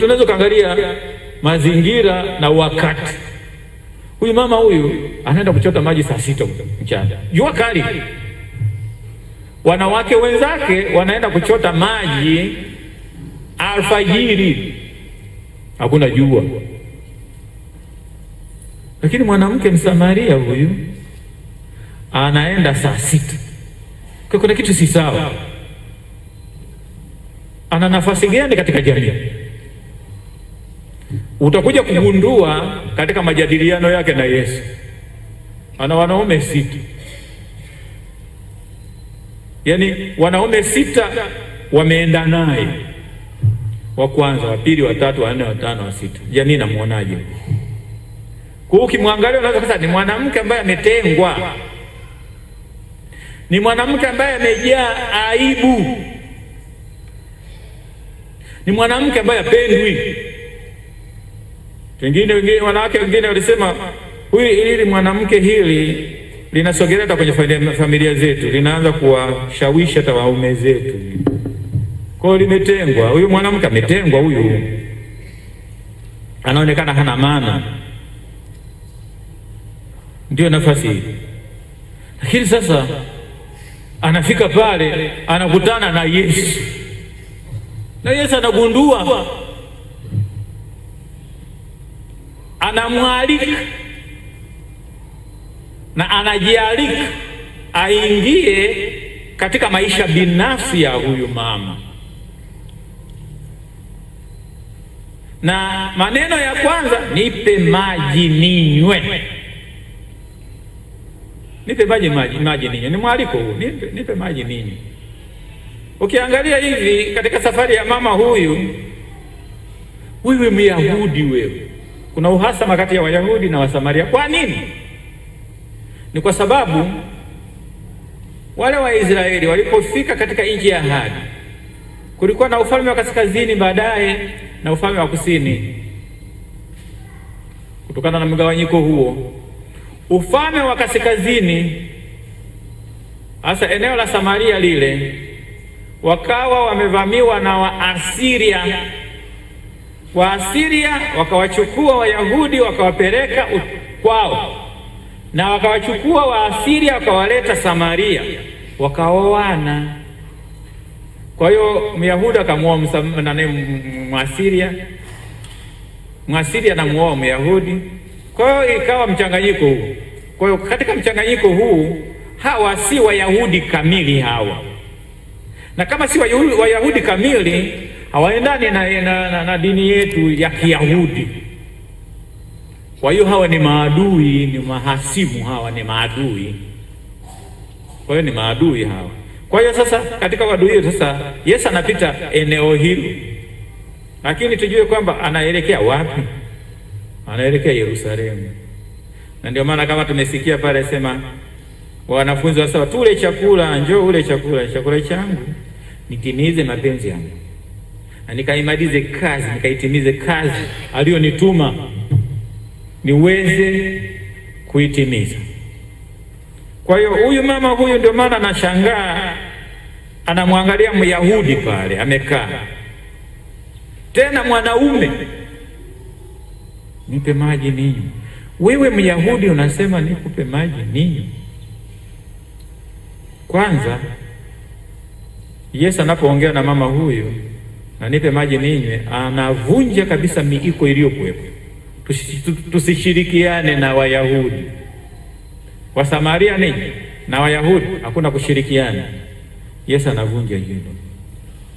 Tunaweza kuangalia mazingira na wakati. Huyu mama huyu anaenda kuchota maji saa 6 mchana, jua kali. Wanawake wenzake wanaenda kuchota maji alfajiri, hakuna jua. Lakini mwanamke Msamaria huyu anaenda saa 6. Kwa kuna kitu si sawa. Ana nafasi gani katika jamii? Utakuja kugundua katika majadiliano yake na Yesu. Ana wanaume 6. Yaani wanaume 6 wameenda naye, wa kwanza, wa pili, wa tatu, wa nne, wa tano, wa 6. Jamii namuonaje? Kwa ukimwangalia unaweza kusema ni mwanamke ambaye ametengwa, ni mwanamke ambaye amejaa aibu, ni mwanamke ambaye apendwi. Wengine wanawake wengine walisema hili mwanamke hili linasogelea kwenye familia zetu, linaanza kuwashawishi hata waume zetu. Kwa hiyo limetengwa. Huyu mwanamke ametengwa, huyu anaonekana hana maana, ndio nafasi hii. Lakini sasa anafika pale, anakutana na Yesu, na Yesu anagundua, anamwalika na anajialika aingie katika maisha binafsi ya huyu mama. Na maneno ya kwanza, nipe maji ninywe. Nipe maji ninywe. Ni mwaliko huu, nipe maji ninywe. Ukiangalia hivi katika safari ya mama huyu, wewe Myahudi wewe, kuna uhasama kati ya Wayahudi na Wasamaria. Kwa nini? Ni kwa sababu wale Waisraeli walipofika katika nchi ya ahadi, kulikuwa na ufalme wa kaskazini baadaye na ufalme wa kusini. Kutokana na mgawanyiko huo, ufalme wa kaskazini, hasa eneo la Samaria lile, wakawa wamevamiwa na Waasiria. Waasiria wakawachukua Wayahudi wakawapeleka kwao, na wakawachukua Waasiria wakawaleta Samaria, wakaoana. Kwa hiyo Myahudi akamuoa Mwasiria, Mwasiria anamuoa Myahudi. Kwa hiyo ikawa mchanganyiko huu. Kwa hiyo katika mchanganyiko huu, hawa si Wayahudi kamili hawa, na kama si Wayahudi kamili hawaendani na dini yetu ya Kiyahudi. Kwa hiyo hawa ni maadui, ni mahasimu, hawa ni maadui. Kwa hiyo ni maadui hawa. Kwa hiyo sasa katika wadui sasa Yesu anapita eneo hili, lakini tujue kwamba anaelekea wapi? Anaelekea Yerusalemu. Na ndio maana kama tumesikia pale sema wanafunzi wasema tule chakula, njoo ule chakula changu nitimize mapenzi yangu, na nikaimalize kazi, nikaitimize kazi aliyonituma niweze kuitimiza. Kwa hiyo huyu mama huyu, ndio maana anashangaa, anamwangalia Myahudi pale amekaa, tena mwanaume, nipe maji ninywe. Wewe Myahudi unasema nikupe maji ninywe? Kwanza Yesu anapoongea na mama huyu na nipe maji ninywe, anavunja kabisa miiko iliyokuwepo. Tusishirikiane na Wayahudi. Wasamaria nini na Wayahudi hakuna kushirikiana. Yesu anavunja hilo.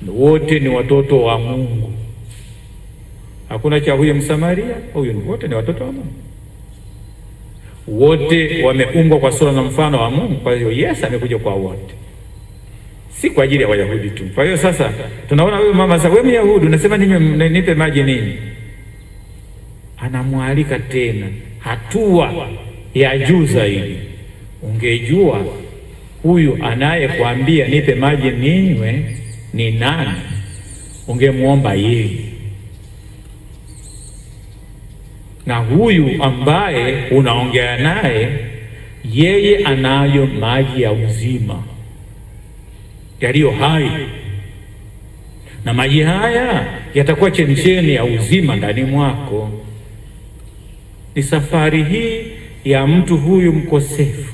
Wote ni watoto wa Mungu, hakuna cha huyu Msamaria, huyu wote ni watoto wa Mungu. Wote wameumbwa kwa sura na mfano wa Mungu. Kwa hiyo Yesu amekuja kwa wote, si kwa ajili ya Wayahudi tu. Kwa hiyo sasa tunaona huyu mama sasa, wewe Myahudi unasema nipe maji nini? Anamwalika tena hatua ya juu zaidi. Ungejua huyu anayekwambia nipe maji ninywe ni nani, ungemuomba yeye. Na huyu ambaye unaongea naye, yeye anayo maji ya uzima yaliyo hai. na maji haya yatakuwa chemchemi ya uzima ndani mwako. Ni safari hii ya mtu huyu mkosefu,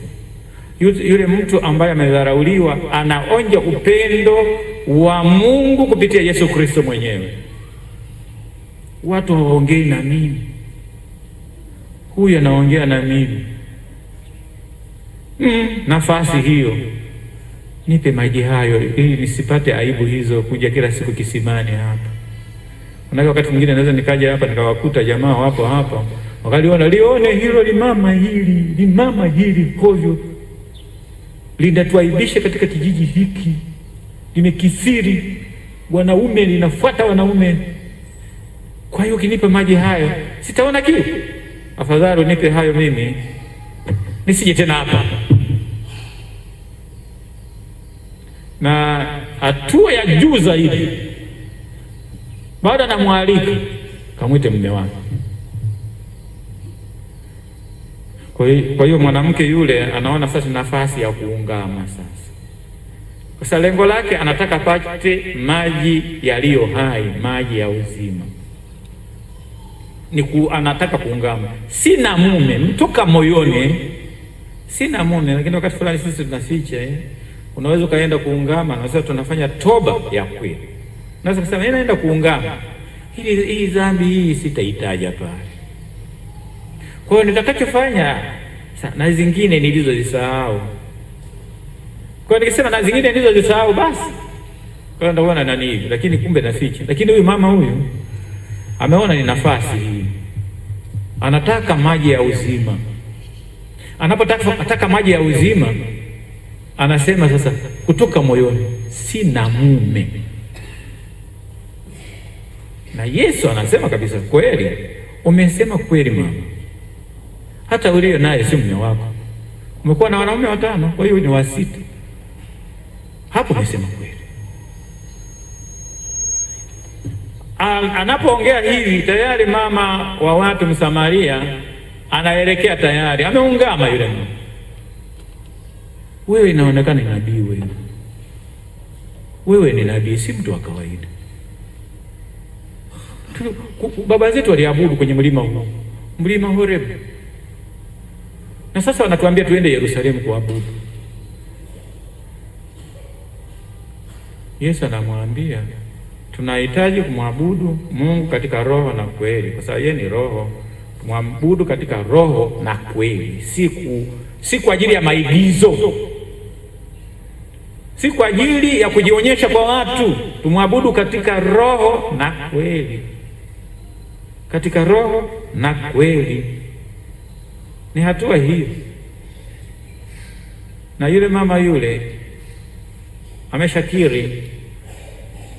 yule mtu ambaye amedharauliwa, anaonja upendo wa Mungu kupitia Yesu Kristo mwenyewe. Watu hawaongei na mimi, huyu anaongea na mimi. Nafasi hiyo nipe maji hayo, ili nisipate aibu hizo kuja kila siku kisimani hapa. Unajua, wakati mwingine naweza nikaja hapa nikawakuta jamaa wapo hapa, wakaliona lione hilo limama hili kovyo linatuaibisha katika kijiji hiki, limekithiri, wanaume linafuata wanaume. Kwa hiyo ukinipa maji hayo sitaona kiu, afadhali unipe hayo mimi nisije tena hapa. Na hatua ya juu zaidi, baada na mwalika, kamwite mume wake. Kwa hiyo mwanamke yule anaona sasa nafasi ya kuungama sasa. Sasa lengo lake anataka pate maji yaliyo hai, maji ya uzima. Anataka kuungama. Sina mume, mtoka moyoni, sina mume. Lakini wakati fulani sisi tunaficha. Unaweza kaenda kuungama na sasa tunafanya toba ya kweli. Unaweza kusema naenda kuungama, hii dhambi hii sitaitaja pale. Kwa hiyo nitakachofanya na zingine nilizozisahau. Kwa hiyo nikisema na zingine nilizozisahau basi kwa hiyo ndaona nani hivi, lakini kumbe naficha. Lakini huyu mama huyu ameona ni nafasi hii, anataka maji ya uzima. Anapotaka maji ya uzima, anasema sasa kutoka moyoni, sina mume. Na Yesu anasema kabisa, kweli umesema kweli mama, hata ulio naye si mume wako. Umekuwa na wanaume 5, kwa hiyo ni wa 6. Hapo umesema kweli. Anapoongea hivi, tayari mama wa watu Msamaria anaelekea tayari, ameungama yule mama. Wewe inaonekana ni nabii, wewe ni nabii, si mtu wa kawaida. Baba zetu waliabudu kwenye mlima huu, mlima Horeb, na sasa wanatuambia tuende Yerusalemu kuabudu. Yesu anamwambia tunahitaji kumwabudu Mungu katika roho na kweli, kwa sababu yeye ni roho. Tumwabudu katika roho na kweli, si kwa ajili ya maigizo, si kwa ajili ya kujionyesha kwa watu. Tumwabudu katika roho na kweli, katika roho na kweli. Ni hatua hiyo. Na yule mama yule ameshakiri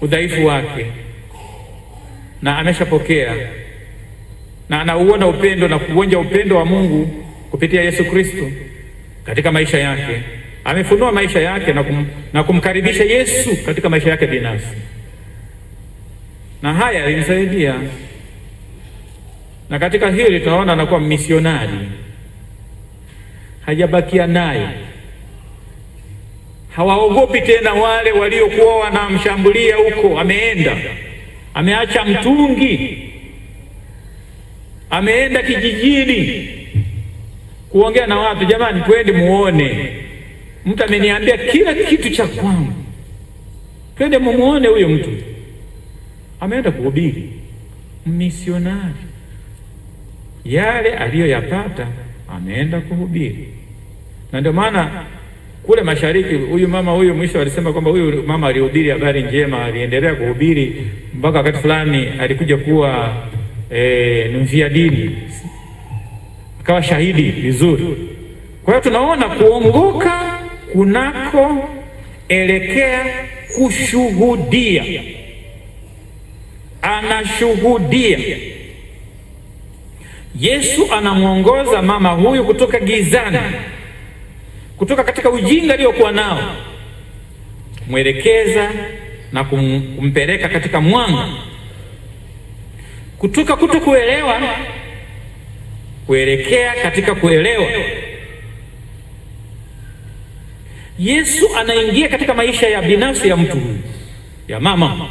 udhaifu wake na ameshapokea na anauona upendo na kuonja upendo wa Mungu kupitia Yesu Kristo katika maisha yake. Amefunua maisha yake na kumkaribisha Yesu katika maisha yake binafsi, na haya alimsaidia. Na katika hili tunaona anakuwa misionari, hajabakia naye. Hawaogopi tena wale waliokuwa wanamshambulia huko. Ameenda, ameacha mtungi, ameenda kijijini kuongea na watu. Jamani, twende muone, mtu ameniambia kila kitu cha kwangu, twende mumuone huyo mtu. Ameenda kuhubiri, misionari. Yale aliyoyapata ameenda kuhubiri. Na ndio maana kule mashariki huyu mama huyu mwisho alisema kwamba huyu mama alihubiri habari njema, aliendelea kuhubiri mpaka wakati fulani alikuja kuwa ni mfia dini, akawa shahidi vizuri. Kwa hiyo tunaona kuongoka kunako elekea kushuhudia. Anashuhudia. Yesu anamwongoza mama huyu kutoka gizani, kutoka katika ujinga aliyokuwa nao, kumwelekeza na kumpeleka katika mwanga, kutoka kutokuelewa kuelekea katika kuelewa. Yesu anaingia katika maisha ya binafsi ya mtu huyu, ya mama,